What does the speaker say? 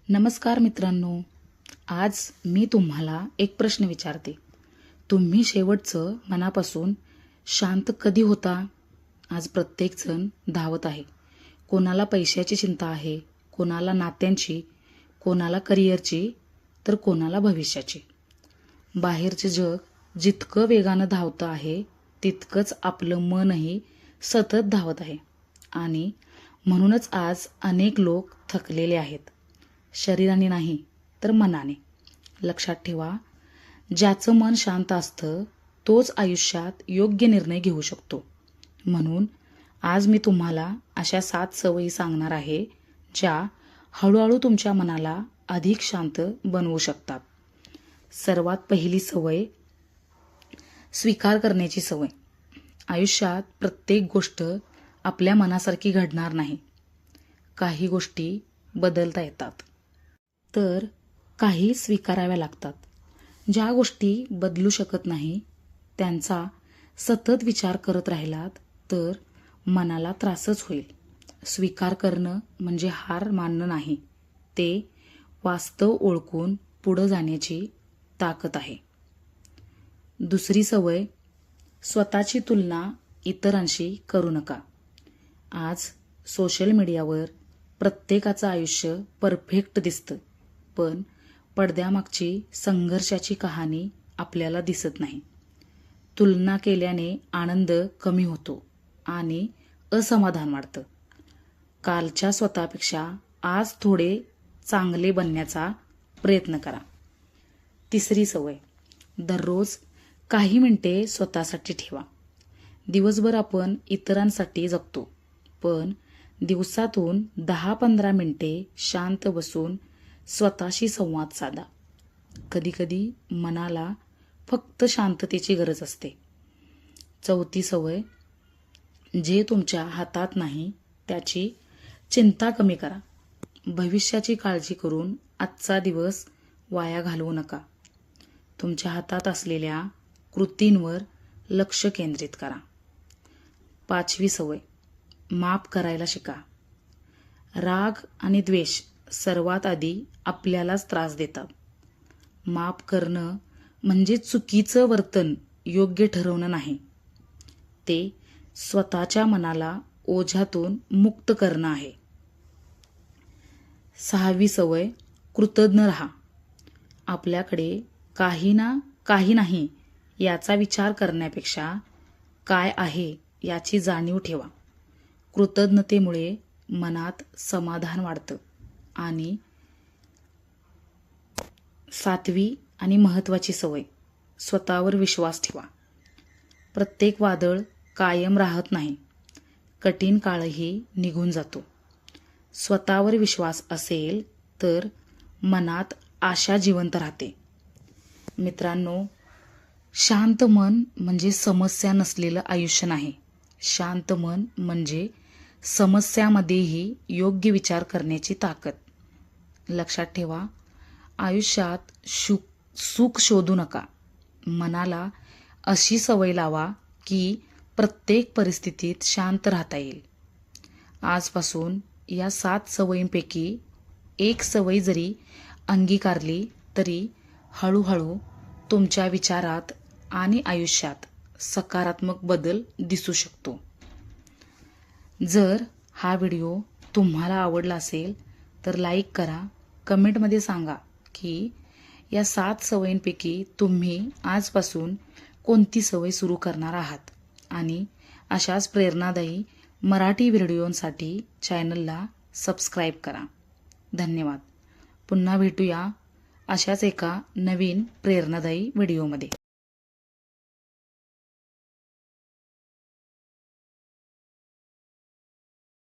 नमस्कार मित्रांनो, आज मी तुम्हाला एक प्रश्न विचारते. तुम्ही शेवटचं मनापासून शांत कधी होता? आज प्रत्येकजण धावत आहे. कोणाला पैशाची चिंता आहे, कोणाला नात्यांची, कोणाला करिअरची, तर कोणाला भविष्याची. बाहेरचे जग जितकं वेगानं धावतं आहे, तितकंच आपलं मनही सतत धावत आहे. आणि म्हणूनच आज अनेक लोक थकलेले आहेत. शरीराने नाही तर मनाने. लक्षात ठेवा, ज्याचं मन शांत असतं तोच आयुष्यात योग्य निर्णय घेऊ शकतो. म्हणून आज मी तुम्हाला अशा 7 सवयी सांगणार आहे, ज्या हळूहळू तुमच्या मनाला अधिक शांत बनवू शकतात. सर्वात पहिली सवय, स्वीकार करण्याची सवय. आयुष्यात प्रत्येक गोष्ट आपल्या मनासारखी घडणार नाही. काही गोष्टी बदलता येतात, तर काही स्वीकाराव्या लागतात. ज्या गोष्टी बदलू शकत नाही त्यांचा सतत विचार करत राहिलात तर मनाला त्रासच होईल. स्वीकार करणं म्हणजे हार मानणं नाही, ते वास्तव ओळखून पुढं जाण्याची ताकद आहे. दुसरी सवय, स्वतःची तुलना इतरांशी करू नका. आज सोशल मीडियावर प्रत्येकाचं आयुष्य परफेक्ट दिसतं, पण पडद्यामागची संघर्षाची कहाणी आपल्याला दिसत नाही. तुलना केल्याने आनंद कमी होतो आणि असमाधान वाढतं. कालच्या स्वतःपेक्षा आज थोडे चांगले बनण्याचा प्रयत्न करा. तिसरी सवय, दररोज काही मिनिटे स्वतःसाठी ठेवा. दिवसभर आपण इतरांसाठी जगतो, पण दिवसातून 10-15 मिनिटे शांत बसून स्वतःशी संवाद साधा. कधीकधी मनाला फक्त शांततेची गरज असते. चौथी सवय, जे तुमच्या हातात नाही त्याची चिंता कमी करा. भविष्याची काळजी करून आजचा दिवस वाया घालवू नका. तुमच्या हातात असलेल्या कृतींवर लक्ष केंद्रित करा. पाचवी सवय, माफ करायला शिका. राग आणि द्वेष सर्वात आधी आपल्यालाच त्रास देतात. माफ करणं म्हणजे चुकीचं वर्तन योग्य ठरवणं नाही, ते स्वतःच्या मनाला ओझ्यातून मुक्त करणं आहे. सहावी सवय, कृतज्ञ राहा. आपल्याकडे काही नाही याचा विचार करण्यापेक्षा काय आहे याची जाणीव ठेवा. कृतज्ञतेमुळे मनात समाधान वाढतं. आणि सातवी आणि महत्त्वाची सवय, स्वतःवर विश्वास ठेवा. प्रत्येक वादळ कायम राहत नाही, कठीण काळही निघून जातो. स्वतःवर विश्वास असेल तर मनात आशा जिवंत राहते. मित्रांनो, शांत मन म्हणजे समस्या नसलेलं आयुष्य नाही. शांत मन म्हणजे समस्यामध्येही योग्य विचार करण्याची ताकद. लक्षात ठेवा, आयुष्यात सुख शोधू नका. मनाला अशी सवय लावा की प्रत्येक परिस्थितीत शांत राहता येईल. आजपासून या 7 सवयींपैकी एक सवय जरी अंगीकारली तरी हळूहळू तुमच्या विचारात आणि आयुष्यात सकारात्मक बदल दिसू शकतो. जर हा व्हिडिओ तुम्हाला आवडला असेल तर लाईक करा. कमेंटमध्ये सांगा की या 7 सवयींपैकी तुम्ही आजपासून कोणती सवय सुरू करणार आहात. आणि अशाच प्रेरणादायी मराठी व्हिडिओंसाठी चॅनलला सबस्क्राईब करा. धन्यवाद. पुन्हा भेटूया अशाच एका नवीन प्रेरणादायी व्हिडिओमध्ये.